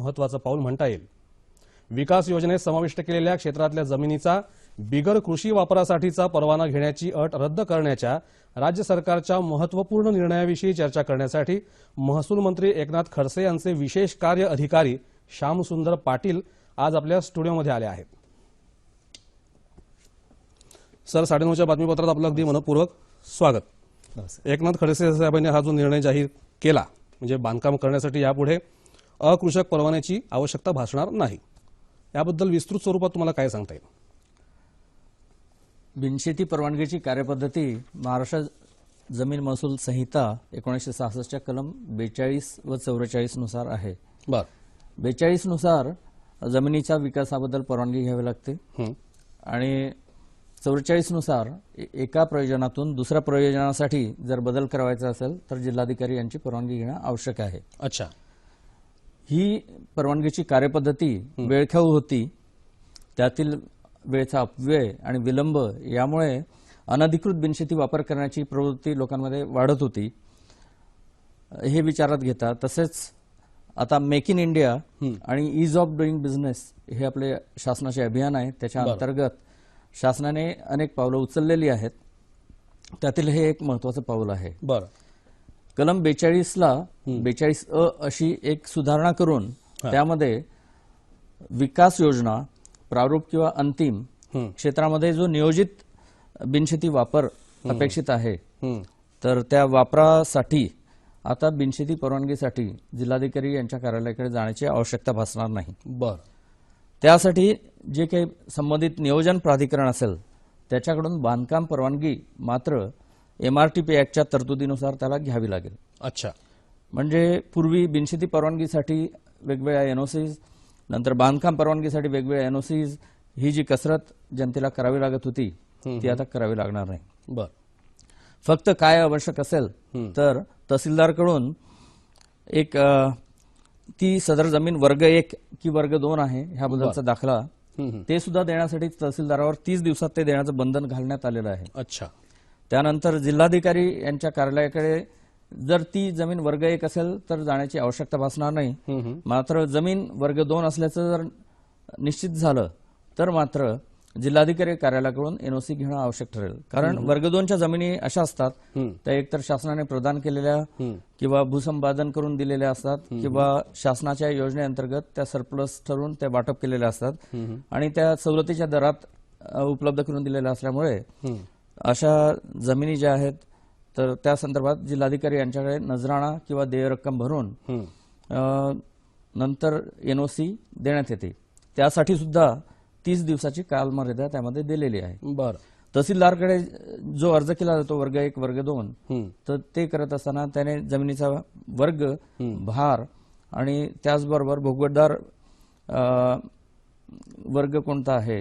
महत्त्वाचं पाऊल म्हणता येईल। विकास योजनेत समाविष्ट केलेल्या क्षेत्रातल्या जमिनीचा बिगर कृषी वापरासाठीचा परवाना घेण्याची अट रद्द करण्याच्या राज्य सरकारच्या महत्त्वपूर्ण निर्णयाविषयी चर्चा करण्यासाठी महसूल मंत्री एकनाथ खडसे यांचे विशेष कार्य अधिकारी श्यामसुंदर पाटील आज आपल्या स्टुडिओमध्ये आले आहेत। सर, 9:30च्या बातमीपत्रात आपलं अगदी मनपूर्वक स्वागत। एकनाथ खडसे साहेबांनी हा जो निर्णय जाहीर केला म्हणजे बांधकाम करण्यासाठी यापुढे अकृषक परवान्याची आवश्यकता भासणार नाही, याबद्दल विस्तृत स्वरूपात तुम्हाला काय सांगता येईल? बिनशेती परवानगीची कार्यपद्धती महाराष्ट्र जमीन महसूल संहिता 1966च्या कलम 42 व 44 नुसार आहे। 42 नुसार जमिनीच्या विकासाबद्दल परवानगी घ्यावी लागते आणि 44 नुसार एका प्रयोजनातून दुसऱ्या प्रयोजनासाठी जर बदल करायचा असेल तर जिल्हाधिकारी यांची परवानगी घेणं आवश्यक आहे। अच्छा, ही परवानगीची कार्यपद्धती वेळखाऊ होती। त्यातील वेळेचा अपव्यय आणि विलंब यामुळे अनधिकृत बिनशेती वापर करण्याची प्रवृत्ती लोकांमध्ये वाढत होती। हे विचारात घेता तसेच आता मेक इन इंडिया आणि ईज ऑफ डुईंग बिझनेस हे आपले शासनाचे अभियान आहे, त्याच्या अंतर्गत शासनाने अनेक पावलं उचललेली आहेत। त्यातील हे एक महत्त्वाचं पाऊल आहे। कलम 42ला 42 अशी एक सुधारणा करून त्यामध्ये विकास योजना प्रारूप किंवा अंतिम क्षेत्रामध्ये जो नियोजित बिनशेती वापर अपेक्षित आहे तर त्या वापरासाठी आता बिनशेती परवानगीसाठी जिल्हाधिकारी यांच्या कार्यालयाकडे जाण्याची आवश्यकता भासणार नाही। त्यासाठी जे काही संबंधित नियोजन प्राधिकरण असेल त्याच्याकडून बांधकाम परवानगी मात्र MRTP ऍक्टच्या तरतुदीनुसार त्याला घ्यावी लागेल। अच्छा, म्हणजे पूर्वी बिनशेती परवानगीसाठी वेगवेगळ्या NOCs, नंतर बांधकाम परवानगीसाठी वेगवेगळ्या NOCs, ही जी कसरत जनतेला करावी लागत होती ती आता करावी लागणार नाही। फक्त काय आवश्यक असेल तर तहसीलदारकडून एक ती सदर जमीन वर्ग 1 की वर्ग 2 आहे ह्याबद्दलचा दाखला ते सुद्धा देण्यासाठी तहसीलदारावर 30 दिवसात ते देण्याचं बंधन घालण्यात आलेलं आहे। अच्छा, त्यानंतर जिल्हाधिकारी यांच्या कार्यालयाकडे जर ती जमीन वर्ग 1 असेल तर जाण्याची आवश्यकता भासणार नाही। मात्र जमीन वर्ग 2 असल्याचं जर निश्चित झालं तर मात्र जिल्हाधिकारी कार्यालयाकडून NOC घेणं आवश्यक ठरेल। कारण वर्ग 2च्या जमिनी अशा असतात त्या एकतर शासनाने प्रदान केलेल्या किंवा भूसंपादन करून दिलेल्या असतात किंवा शासनाच्या योजनेअंतर्गत त्या सरप्लस ठरून त्या वाटप केलेल्या असतात आणि त्या सवलतीच्या दरात उपलब्ध करून दिलेल्या असल्यामुळे अशा जमिनी ज्या आहेत तर त्या संदर्भात जिल्हाधिकारी यांच्याकडे नजराणा किंवा देय रक्कम भरून नंतर NOC देण्यात येते। त्यासाठी सुद्धा 30 दिवसाची कालमर्यादा त्यामध्ये दिलेली आहे। तहसीलदारकडे जो अर्ज केला जातो वर्ग 1 वर्ग 2 तर ते करत असताना त्याने जमिनीचा वर्ग, भार आणि त्याचबरोबर भोगवटदार वर्ग कोणता आहे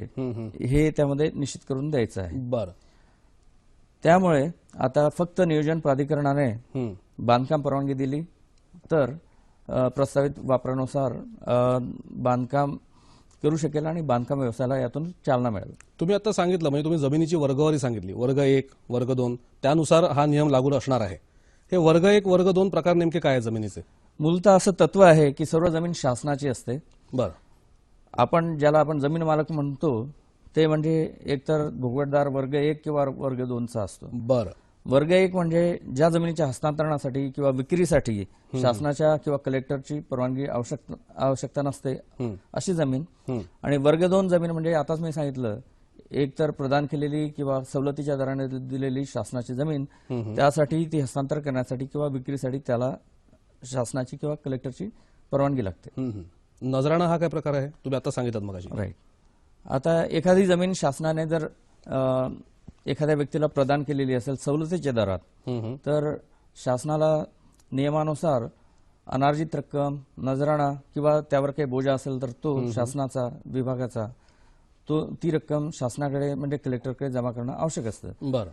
हे त्यामध्ये निश्चित करून द्यायचं आहे। त्यामुळे आता फक्त नियोजन प्राधिकरणाने बांधकाम परवानगी दिली तर प्रस्तावित वापरानुसार बांधकाम करू शकेल आणि बांधकाम व्यवसायाला यातून चालना मिळेल। तुम्ही आता सांगितलं म्हणजे तुम्ही जमिनीची वर्गवारी सांगितली, वर्ग 1 वर्ग 2 त्यानुसार हा नियम लागू असणार आहे। हे वर्ग 1 वर्ग 2 प्रकार नेमके काय आहे जमिनीचे? मूलतः असं तत्व आहे की सर्व जमीन शासनाची असते। आपण ज्याला आपण जमीन मालक म्हणतो ते म्हणजे एकतर भोगवटदार वर्ग 1 किंवा वर्ग 2चा असतो। वर्ग 1 म्हणजे ज्या जमिनीच्या हस्तांतरणासाठी किंवा विक्रीसाठी शासनाच्या किंवा कलेक्टरची परवानगी आवश्यकता नसते अशी जमीन। आणि वर्ग 2 जमीन म्हणजे आताच मी सांगितलं एकतर प्रदान केलेली किंवा सवलतीच्या दराने दिलेली शासनाची जमीन, त्यासाठी ती हस्तांतर करण्यासाठी किंवा विक्रीसाठी त्याला शासनाची किंवा कलेक्टरची परवानगी लागते। नजराणा हा काय प्रकार आहे तुम्ही आता सांगितलं मगाशी? राईट। आता एखादी जमीन शासनाने जर एखाद्या व्यक्तीला प्रदान केलेली असेल सवलतीच्या दरात तर शासनाला नियमानुसार अनार्जित रक्कम, नजराणा किंवा त्यावर काही बोजा असेल तर तो शासनाचा विभागाचा ती रक्कम शासनाकडे म्हणजे कलेक्टरकडे जमा करणं आवश्यक असतं।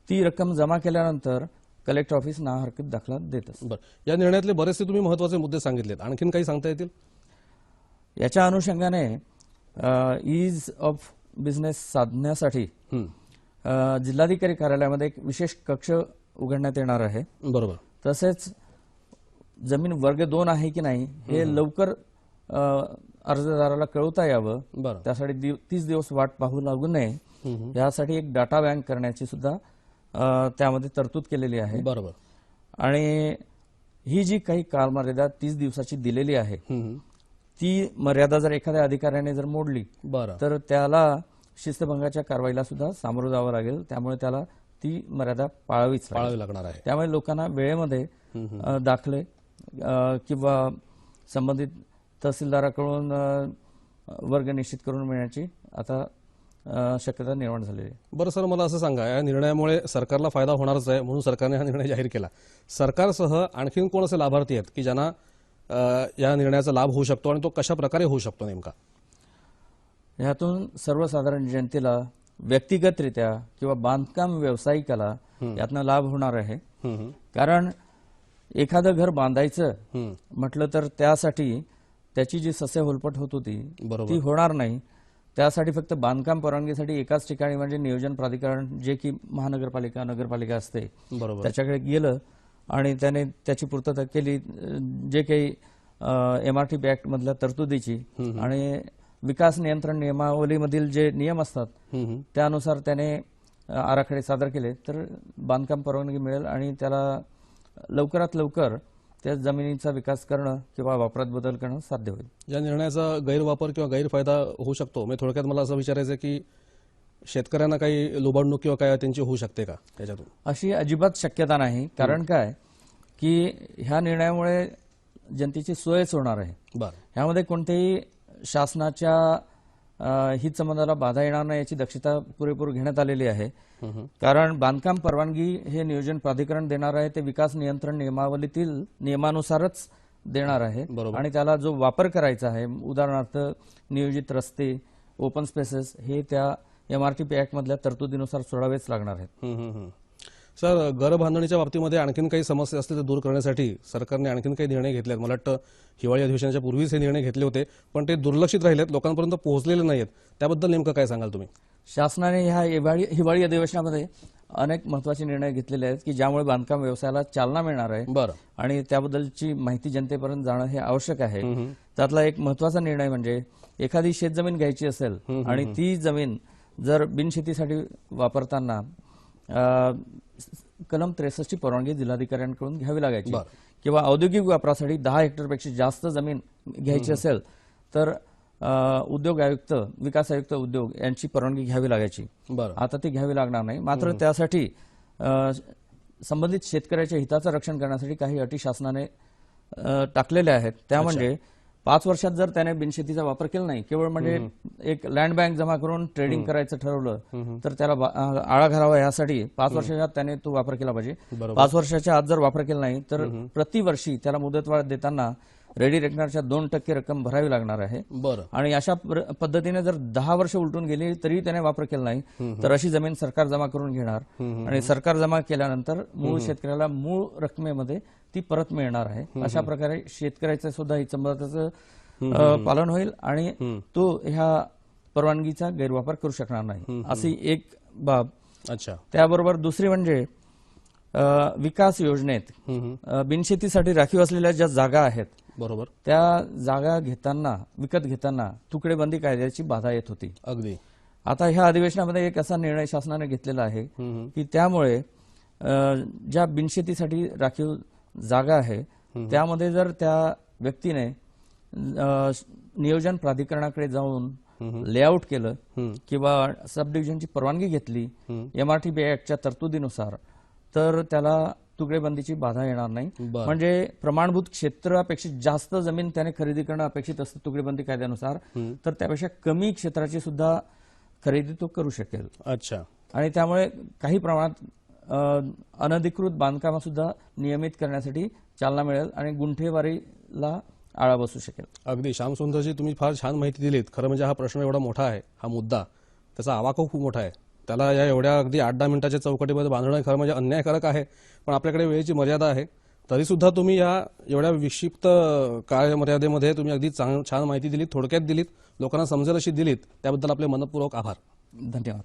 ती रक्कम जमा केल्यानंतर कलेक्टर ऑफिस ना हरकत दाखला देत असतं। या निर्णयातले बरेचसे तुम्ही महत्त्वाचे मुद्दे सांगितलेत, आणखीन काही सांगता येतील? याच्या अनुषंगाने ईज ऑफ बिझनेस साधण्यासाठी जिल्हाधिकारी कार्यालयामध्ये एक विशेष कक्ष उघडण्यात येणार आहे। तसेच जमीन वर्ग 2 आहे की नाही हे लवकर अर्जदाराला कळवता यावं, बरं. त्यासाठी 30 दिवस वाट पाहू लागू नये यासाठी एक डाटा बँक करण्याची सुद्धा त्यामध्ये तरतूद केलेली आहे. बरोबर. आणि ही जी काही कालमर्यादा 30 दिवसाची दिलेली आहे ती मर्यादा जर एखाद्या अधिकाऱ्याने जर मोडली बरं. तर त्याला शिस्तभंगाच्या कारवाईला सुद्धा सामोरं जावं लागेल. त्यामुळे त्याला ती मर्यादा पाळावीच लागेल. पाळावी लागणार आहे. त्यामुळे लोकांना वेळेमध्ये दाखले किंवा संबंधित तहसीलदाराकडून वर्ग निश्चित करून मिळण्याची आता शक्यता निर्माण झालेली आहे. बरं सर, मला असं सांगा, या निर्णयामुळे सरकारला फायदा होणारच आहे म्हणून सरकारने हा निर्णय जाहीर केला. सरकारसह आणखीन कोण असे लाभार्थी आहेत की ज्यांना या निर्णयाचा लाभ होऊ शकतो आणि तो कशा प्रकारे होऊ शकतो नेमका? यातून सर्वसाधारण जनतेला व्यक्तिगतरित्या किंवा बांधकाम व्यावसायिकाला यातनं लाभ होणार आहे. कारण एखादं घर बांधायचं म्हटलं तर त्यासाठी त्याची जी सस्य होलपट होत होती ती होणार नाही. त्यासाठी फक्त बांधकाम परवानगीसाठी एकाच ठिकाणी म्हणजे नियोजन प्राधिकरण जे की महानगरपालिका नगरपालिका असते बरोबर. त्याच्याकडे गेलं आणि त्याने त्याची पूर्तता केली, जे काही MRTP ऍक्ट मधल्या तरतुदीची आणि विकास नियंत्रण नियमावलीमधील जे नियम असतात त्यानुसार त्याने आराखडे सादर केले तर बांधकाम परवानगी मिळेल आणि त्याला लवकरात लवकर त्या जमिनीचा विकास करणं किंवा वापरात बदल करणं साध्य होईल. या निर्णयाचा गैरवापर किंवा गैरफायदा होऊ शकतो? मी थोडक्यात मला असं विचारायचं आहे की शेतकऱ्यांना काही लुबाडणूक किंवा काय त्यांची होऊ शकते का त्याच्यातून? अशी अजिबात शक्यता नाही. कारण काय की ह्या निर्णयामुळे जनतेची सोयच होणार आहे. बरं. ह्यामध्ये कोणत्याही शासनाच्या हितसंबंधाला बाधा येणार नाही याची दक्षता पुरेपूर घेण्यात आलेली आहे. कारण बांधकाम परवानगी हे नियोजन प्राधिकरण देणार आहे, ते विकास नियंत्रण नियमावलीतील नियमानुसारच देणार आहे. आणि त्याला जो वापर करायचा आहे, उदाहरणार्थ नियोजित रस्ते, ओपन स्पेसेस, हे त्या MRTP ऍक्ट मधल्या तरतुदीनुसार सोडावेच लागणार आहेत. सर, घर बांधणीच्या बाबतीमध्ये आणखीन काही समस्या असतील तर दूर करण्यासाठी सरकारने आणखीन काही निर्णय घेतले आहेत. मला वाटतं हिवाळी अधिवेशनाच्या पूर्वीच हे निर्णय घेतले होते पण ते दुर्लक्षित राहिलेत, लोकांपर्यंत पोहोचलेले नाहीत. त्याबद्दल नेमकं काय सांगाल तुम्ही? शासनाने ह्या हिवाळी अधिवेशनामध्ये अनेक महत्वाचे निर्णय घेतलेले आहेत की ज्यामुळे बांधकाम व्यवसायाला चालना मिळणार आहे. बरं. आणि त्याबद्दलची माहिती जनतेपर्यंत जाणं हे आवश्यक आहे. त्यातला एक महत्वाचा निर्णय म्हणजे एखादी शेतजमीन घ्यायची असेल आणि ती जमीन जर बिनशेतीसाठी वापरताना कलम 63 ची परवानगी जिल्हाधिकाऱ्यांकडून घ्यावी लागायची किंवा औद्योगिक वापरासाठी 10 हेक्टरपेक्षा जास्त जमीन घ्यायची असेल तर उद्योग आयुक्त, विकास आयुक्त उद्योग यांची परवानगी घ्यावी लागायची. आता ती घ्यावी लागणार नाही. मात्र त्यासाठी संबंधित शेतकऱ्याच्या हिताचं रक्षण करण्यासाठी काही अटी शासनाने टाकलेल्या आहेत. त्या म्हणजे 5 वर्षात जर त्याने बिनशेतीचा वापर केला नाही, केवळ म्हणजे एक लँड बँक जमा करून ट्रेडिंग करायचं ठरवलं तर त्याला आळा घालावा यासाठी 5 वर्षाच्या त्याने तो वापर केला पाहिजे. 5 वर्षाच्या आत जर वापर केला नाही तर प्रतिवर्षी त्याला मुदतवाढ देताना रेडी रेकनरच्या 2% रक्कम भरावी लागणार आहे. आणि अशा पद्धतीने जर 10 वर्ष उलटून गेली तरी त्याने वापर केला नाही तर अशी जमीन सरकार जमा करून घेणार आणि सरकार जमा केल्यानंतर मूळ शेतकऱ्याला मूळ रकमेमध्ये ती परत मिळणार आहे. अशा प्रकारे शेतकऱ्याचं सुद्धा हितसंबंधाचं पालन होईल आणि तो ह्या परवानगीचा गैरवापर करू शकणार नाही, अशी एक बाब. त्याबरोबर दुसरी म्हणजे विकास योजनेत बिनशेतीसाठी राखीव असलेल्या ज्या जागा आहेत बरोबर त्या जागा घेताना, विकत घेताना तुकडेबंदी कायद्याची बाधा येत होती. अगदी. आता ह्या अधिवेशनामध्ये एक असा निर्णय शासनाने घेतलेला आहे की त्यामुळे ज्या बिनशेतीसाठी राखीव जागा आहे त्यामध्ये जर त्या व्यक्तीने नियोजन प्राधिकरणाकडे जाऊन लेआउट केलं किंवा सब डिव्हिजनची परवानगी घेतली MRTP ऍक्टच्या तरतुदीनुसार तर त्याला तुकडेबंदीची बाधा येणार नाही. म्हणजे प्रमाणभूत क्षेत्रापेक्षा जास्त जमीन त्याने खरेदी करणं अपेक्षित असतं तुकडेबंदी कायद्यानुसार, तर त्यापेक्षा कमी क्षेत्राची सुद्धा खरेदी तो करू शकेल. आणि त्यामुळे काही प्रमाणात अनधिकृत बांधकाम सुद्धा नियमित करण्यासाठी चालना मिळेल आणि गुंठेवारीला आळा बसू शकेल. अगदी श्यामसुंदरजी, तुम्ही फार छान माहिती दिलीत. खरं म्हणजे हा प्रश्न एवढा मोठा आहे, हा मुद्दा, त्याचा आवाका खूप मोठा आहे. त्याला या एवढ्या अगदी 8-10 मिनिटाच्या चौकटीमध्ये बांधणं खरं म्हणजे अन्यायकारक आहे. पण आपल्याकडे वेळेची मर्यादा आहे, तरी सुद्धा तुम्ही या एवढ्या विक्षिप्त काळमर्यादेमध्ये तुम्ही अगदी छान माहिती दिलीत, थोडक्यात दिलीत, लोकांना समजेल अशी दिलीत. त्याबद्दल आपले मनपूर्वक आभार. धन्यवाद.